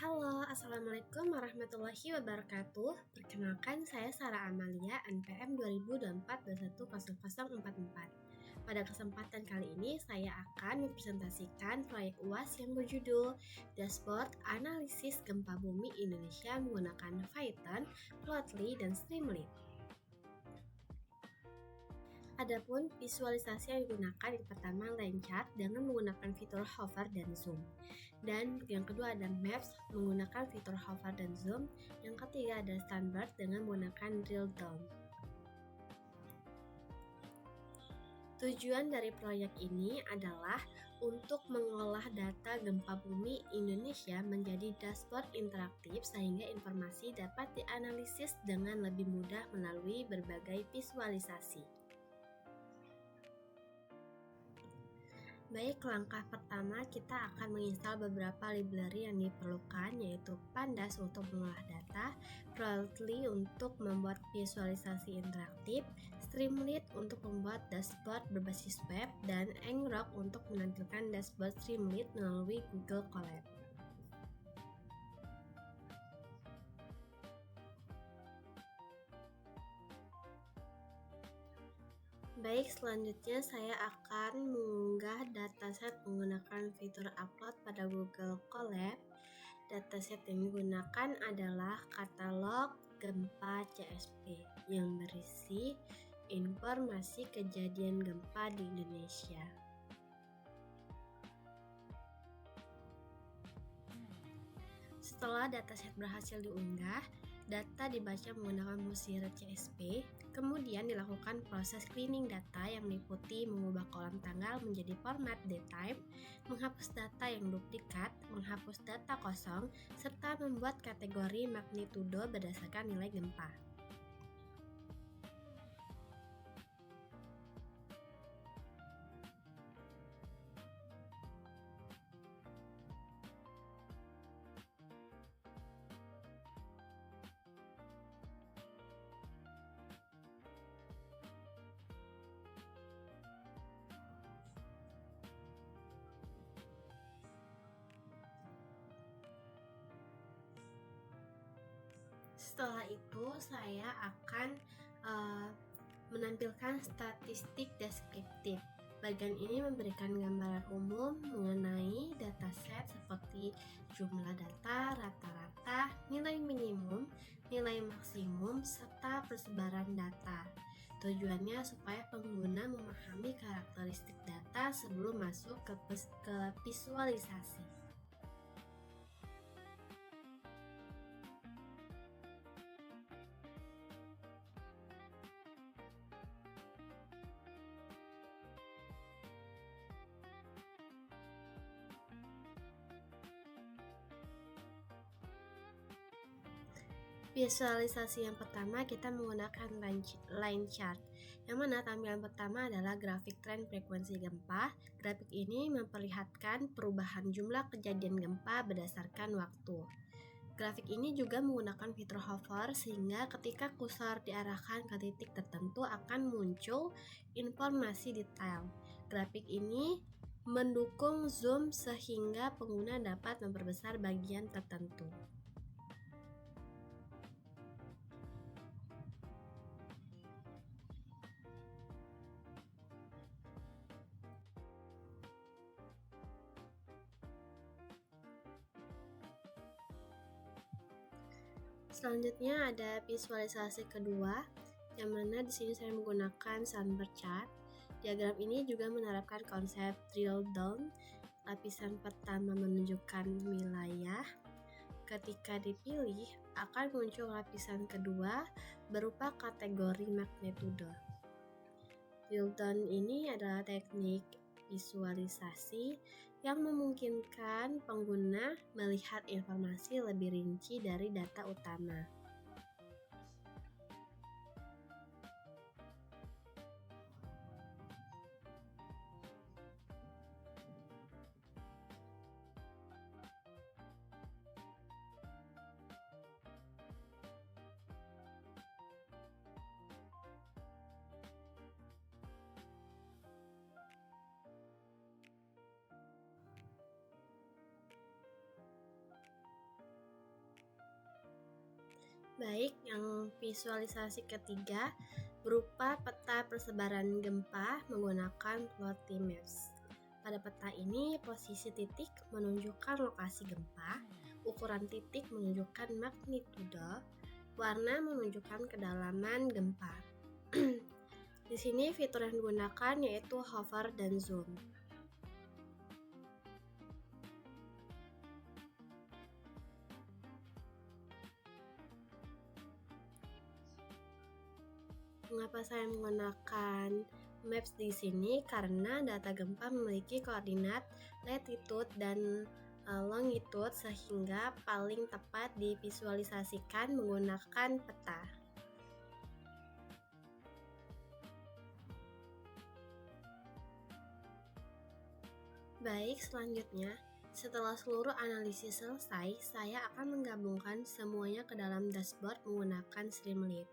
Halo, Assalamualaikum warahmatullahi wabarakatuh. Perkenalkan, saya Sarah Amalia, NPM 2024-210044. Pada kesempatan kali ini, saya akan mempresentasikan proyek UAS yang berjudul Dashboard Analisis Gempa Bumi Indonesia menggunakan Python, Plotly, dan Streamlit. Adapun visualisasi yang digunakan yang pertama line chart dengan menggunakan fitur hover dan zoom. Dan yang kedua ada maps menggunakan fitur hover dan zoom. Yang ketiga ada standard dengan menggunakan drill down. Tujuan dari proyek ini adalah untuk mengolah data gempa bumi Indonesia menjadi dashboard interaktif sehingga informasi dapat dianalisis dengan lebih mudah melalui berbagai visualisasi. Baik, langkah pertama kita akan menginstal beberapa library yang diperlukan, yaitu Pandas untuk mengolah data, Plotly untuk membuat visualisasi interaktif, Streamlit untuk membuat dashboard berbasis web, dan Ngrok untuk menampilkan dashboard Streamlit melalui Google Colab. Baik, selanjutnya saya akan mengunggah dataset menggunakan fitur upload pada Google Colab. Dataset yang digunakan adalah katalog gempa CSP yang berisi informasi kejadian gempa di Indonesia. Setelah dataset berhasil diunggah, data dibaca menggunakan Musir CSP, kemudian dilakukan proses cleaning data yang meliputi mengubah kolom tanggal menjadi format datetime, menghapus data yang duplikat, menghapus data kosong, serta membuat kategori magnitudo berdasarkan nilai gempa. Setelah itu saya akan menampilkan statistik deskriptif. Bagian ini memberikan gambaran umum mengenai dataset seperti jumlah data, rata-rata, nilai minimum, nilai maksimum, serta persebaran data. Tujuannya supaya pengguna memahami karakteristik data sebelum masuk ke visualisasi. Visualisasi yang pertama kita menggunakan line chart, yang mana tampilan pertama adalah grafik tren frekuensi gempa. Grafik ini memperlihatkan perubahan jumlah kejadian gempa berdasarkan waktu. Grafik ini juga menggunakan fitur hover sehingga ketika kursor diarahkan ke titik tertentu akan muncul informasi detail. Grafik ini mendukung zoom sehingga pengguna dapat memperbesar bagian tertentu. Selanjutnya ada visualisasi kedua, yang mana di sini saya menggunakan Sunbird chart. Diagram ini juga menerapkan konsep drill down. Lapisan pertama menunjukkan wilayah. Ketika dipilih, akan muncul lapisan kedua berupa kategori magnitudo. Drill down ini adalah teknik visualisasi yang memungkinkan pengguna melihat informasi lebih rinci dari data utama. Baik, yang visualisasi ketiga berupa peta persebaran gempa menggunakan floating maps. Pada peta ini, posisi titik menunjukkan lokasi gempa, ukuran titik menunjukkan magnitudo, warna menunjukkan kedalaman gempa. Di sini fitur yang digunakan yaitu hover dan zoom. Mengapa saya menggunakan maps di sini? Karena data gempa memiliki koordinat latitude dan longitude sehingga paling tepat divisualisasikan menggunakan peta. Baik, selanjutnya, setelah seluruh analisis selesai, saya akan menggabungkan semuanya ke dalam dashboard menggunakan Streamlit.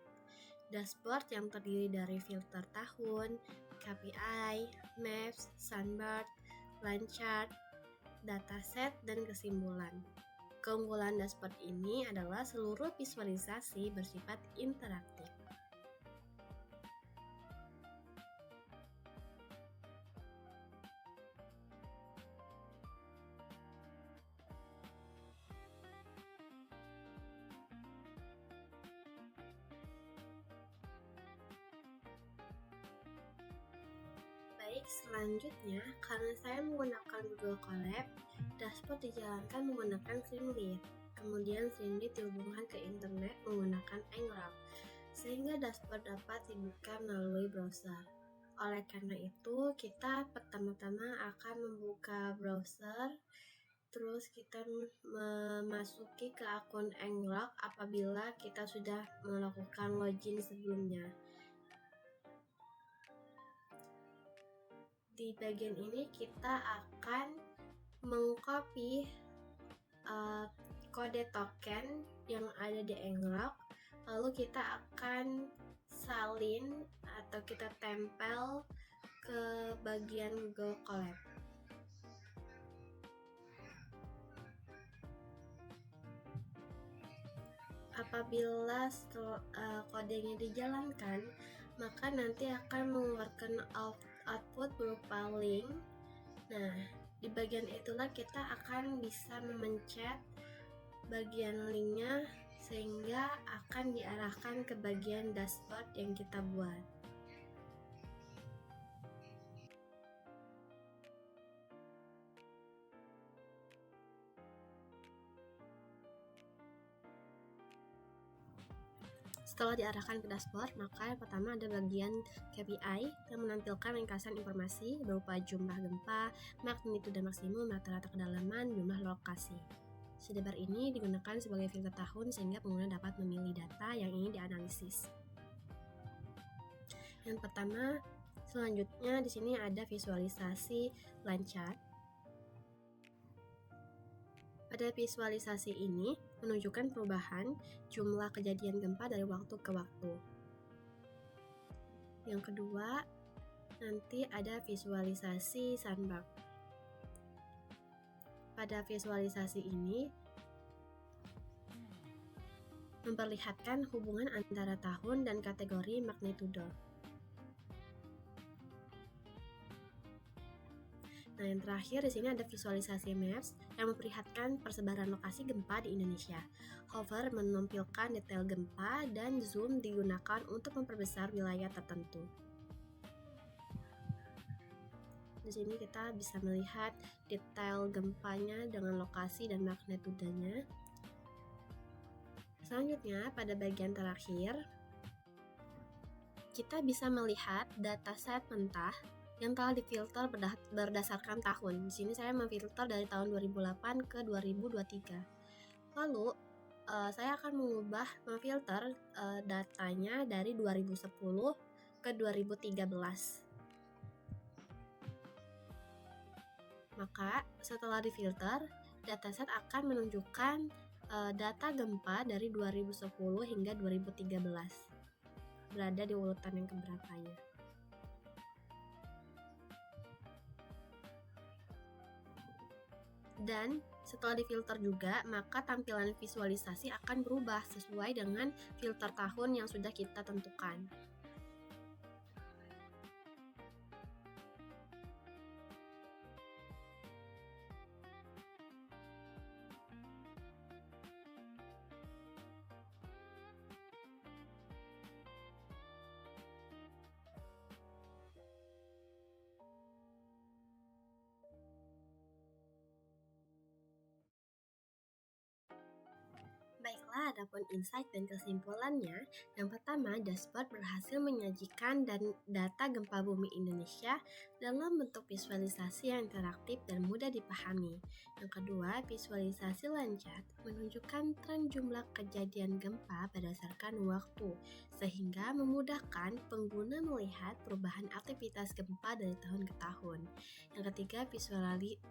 Dashboard yang terdiri dari filter tahun, KPI, Maps, Sunbird, Line Chart, dataset, dan kesimpulan. Keunggulan dashboard ini adalah seluruh visualisasi bersifat interaktif. Baik, selanjutnya, karena saya menggunakan Google Colab, dashboard dijalankan menggunakan Streamlit. Kemudian Streamlit dihubungkan ke internet menggunakan Ngrok, sehingga dashboard dapat dibuka melalui browser. Oleh karena itu, kita pertama-tama akan membuka browser, terus kita memasuki ke akun Ngrok apabila kita sudah melakukan login sebelumnya. Di bagian ini kita akan mengcopy kode token yang ada di Ngrok, lalu kita akan salin atau kita tempel ke bagian Google Colab. Apabila kodenya dijalankan, maka nanti akan mengeluarkan output berupa link. Nah, di bagian itulah kita akan bisa memencet bagian linknya sehingga akan diarahkan ke bagian dashboard yang kita buat. Setelah diarahkan ke dashboard, maka yang pertama ada bagian KPI yang menampilkan ringkasan informasi berupa jumlah gempa, magnitudo maksimum, rata-rata kedalaman, jumlah lokasi. Sidebar ini digunakan sebagai filter tahun sehingga pengguna dapat memilih data yang ingin dianalisis. Yang pertama, selanjutnya di sini ada visualisasi line chart. Pada visualisasi ini menunjukkan perubahan jumlah kejadian gempa dari waktu ke waktu. Yang kedua, nanti ada visualisasi Sunbird. Pada visualisasi ini memperlihatkan hubungan antara tahun dan kategori magnitudo. Nah, yang terakhir di sini ada visualisasi maps yang memperlihatkan persebaran lokasi gempa di Indonesia. Hover menampilkan detail gempa dan zoom digunakan untuk memperbesar wilayah tertentu. Di sini kita bisa melihat detail gempanya dengan lokasi dan magnitudonya. Selanjutnya, pada bagian terakhir, kita bisa melihat dataset mentah yang telah difilter berdasarkan tahun. Di sini saya memfilter dari tahun 2008 ke 2023. Lalu saya akan memfilter datanya dari 2010 ke 2013. Maka setelah difilter, dataset akan menunjukkan data gempa dari 2010 hingga 2013. Berada di urutan yang keberapanya. Dan Setelah difilter juga, maka tampilan visualisasi akan berubah sesuai dengan filter tahun yang sudah kita tentukan. Baiklah, adapun insight dan kesimpulannya, yang pertama, dashboard berhasil menyajikan data gempa bumi Indonesia dalam bentuk visualisasi yang interaktif dan mudah dipahami. Yang kedua, visualisasi lancar menunjukkan tren jumlah kejadian gempa berdasarkan waktu, sehingga memudahkan pengguna melihat perubahan aktivitas gempa dari tahun ke tahun. Yang ketiga,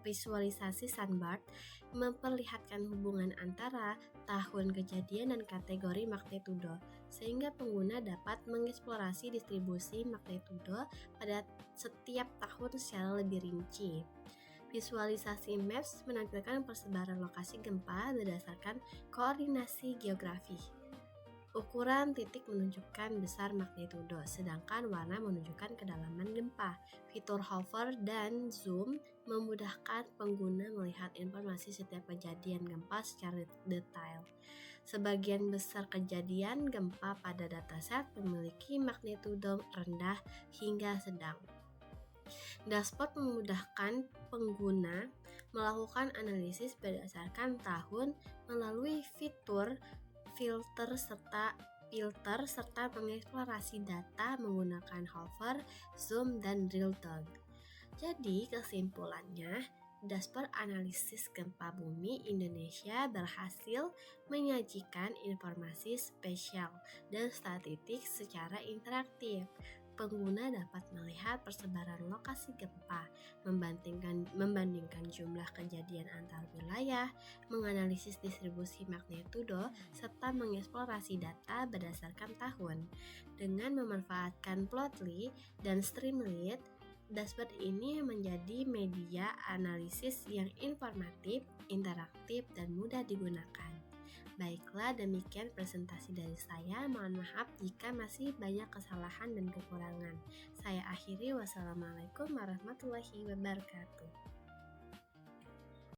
visualisasi sunbar memperlihatkan hubungan antara tahun kejadian dan kategori magnitudo, sehingga pengguna dapat mengeksplorasi distribusi magnitudo pada setiap tahun secara lebih rinci. Visualisasi maps menampilkan persebaran lokasi gempa berdasarkan koordinasi geografi. Ukuran titik menunjukkan besar magnitudo, sedangkan warna menunjukkan kedalaman gempa. Fitur hover dan zoom memudahkan pengguna melihat informasi setiap kejadian gempa secara detail. Sebagian besar kejadian gempa pada dataset memiliki magnitudo rendah hingga sedang. Dashboard memudahkan pengguna melakukan analisis berdasarkan tahun melalui fitur filter serta mengeksplorasi data menggunakan hover, zoom, dan drill down. Jadi kesimpulannya, dashboard analisis gempa bumi Indonesia berhasil menyajikan informasi spesial dan statistik secara interaktif. Pengguna dapat melihat persebaran lokasi gempa, membandingkan jumlah kejadian antar wilayah, menganalisis distribusi magnitudo, serta mengeksplorasi data berdasarkan tahun. Dengan memanfaatkan Plotly dan Streamlit, dashboard ini menjadi media analisis yang informatif, interaktif, dan mudah digunakan. Baiklah, demikian presentasi dari saya. Mohon maaf jika masih banyak kesalahan dan kekurangan. Saya akhiri, wassalamualaikum warahmatullahi wabarakatuh.